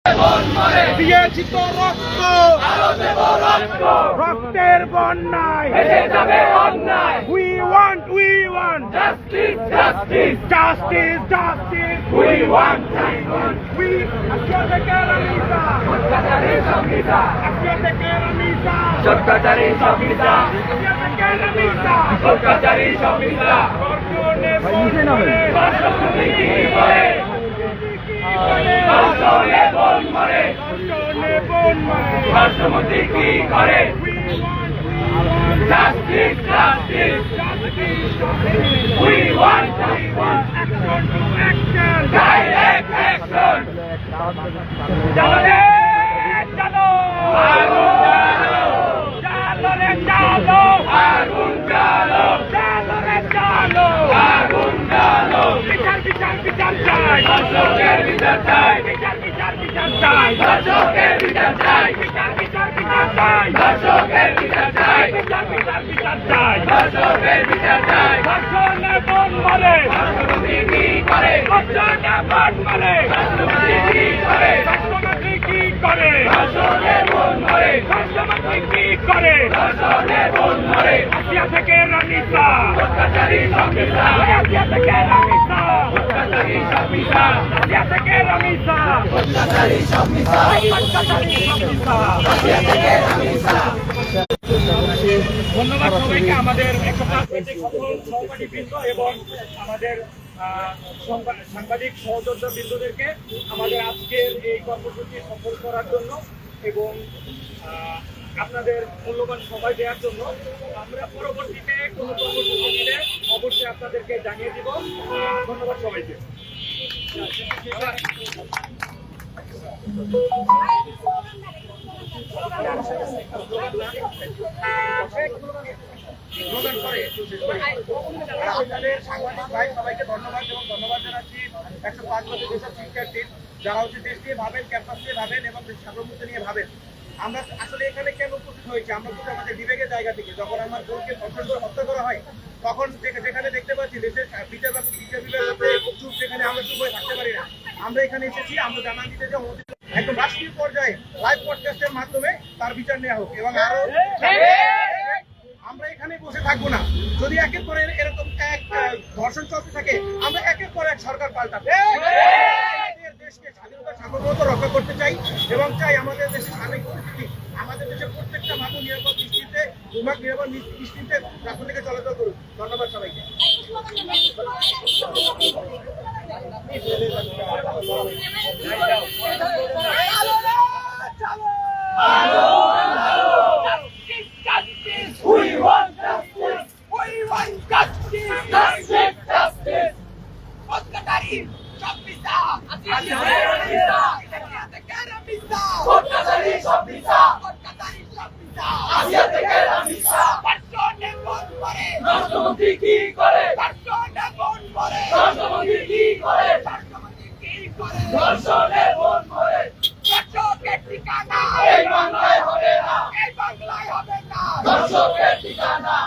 দিয়েছি তো রক্ত, রক্তের বন্যায় we want justice, we want we রাষ্ট্রপতি কি করে? Justice, we want action, direct action. চলো রে চলো, আগুন জ্বালো, চলো রে চলো, আগুন জ্বালো, চলো রে চলো, আগুন জ্বালো। বিচার চাই, দর্শকের বিচার চাই, বিচার চাই, দর্শকের বিচার চাই, বিচার চাই, দর্শকের বিচার চাই, বিচার চাই, দর্শকের বিচার চাই। ধর্ষণে বোন মারে রাষ্ট্রপতি কি করে? ধর্ষণে বোন মারে রাষ্ট্রপতি কি করে? রাষ্ট্রপতি কি করে? ধর্ষণে বোন মারে রাষ্ট্রপতি কি করে? ধর্ষণে বোন মারে। আসিয়া থেকে রানিসা অত্যাচারী সংবিধান, আসিয়া থেকে রানিসা অত্যাচারী সংবিধান, আসিয়া থেকে রানিসা অত্যাচারী সংবিধান, অত্যাচারী সংবিধান, আসিয়া থেকে রানিসা। ধন্যবাদ সবাইকে, আমাদের সহপাঠী বৃন্দ এবং আমাদের সাংবাদিক সহযোদ্ধা বৃন্দদেরকে আমাদের আজকের এই কর্মসূচি সফল করার জন্য এবং আপনাদের মূল্যবান সময় দেওয়ার জন্য। আমরা পরবর্তীতে কোনো কর্মসূচি নিলে অবশ্যই আপনাদেরকে জানিয়ে দিব। ধন্যবাদ সবাইকে। সাংবাদিক ভাই সবাইকে ধন্যবাদ এবং ধন্যবাদ জানাচ্ছি 105 বছর যেসব শিক্ষার্থী যারা হচ্ছে দেশ নিয়ে ভাবেন, ক্যাম্পাস নিয়ে ভাবেন এবং সার্বভৌমত্ব নিয়ে ভাবেন। আমরা আসলে এখানে কেন উপস্থিত হয়েছি? আমরা কিন্তু আমাদের বিবেকের জায়গা থেকে যখন আমার বোনকে ধর্ষণ করে হত্যা করা হয় তখন যেখানে দেখতে পাচ্ছি দেশের বিচার বিভাগের চুপ, যেখানে আমরা চুপ হয়ে থাকতে পারি না। আমরা এখানে এসেছি, আমরা জানান দিতে যে একদম রাষ্ট্রীয় পর্যায়ে লাইভ পডকাস্টের মাধ্যমে তার বিচার নেওয়া হোক এবং আরো আমরা এখানে বসে থাকবো না। যদি একের পর এরকম এক ধর্ষণ চলতে থাকে আমরা একের পর এক সরকার পাল্টাবো। দেশকে স্বাধীনতা সার্বভৌমত্ব রক্ষা করতে চাই এবং চাই আমাদের দেশের সার্বিক পরিস্থিতি, আমাদের দেশের প্রত্যেকটা মানুষ নিরাপদ দৃষ্টিতে নিরাপদ দৃষ্টিতে রাস্তা থেকে চলাচল করুন। ধন্যবাদ সবাইকে। রাষ্ট্রপতি কি করে? ধর্ষণে বোন মারে রাষ্ট্রপতি কি করে? রাষ্ট্রপতি কি করে? ধর্ষণে বোন মারে। ধর্ষকের ঠিকানা এই বাংলায় হবে না, এই বাংলায় হবে না। ধর্ষকের ঠিকানা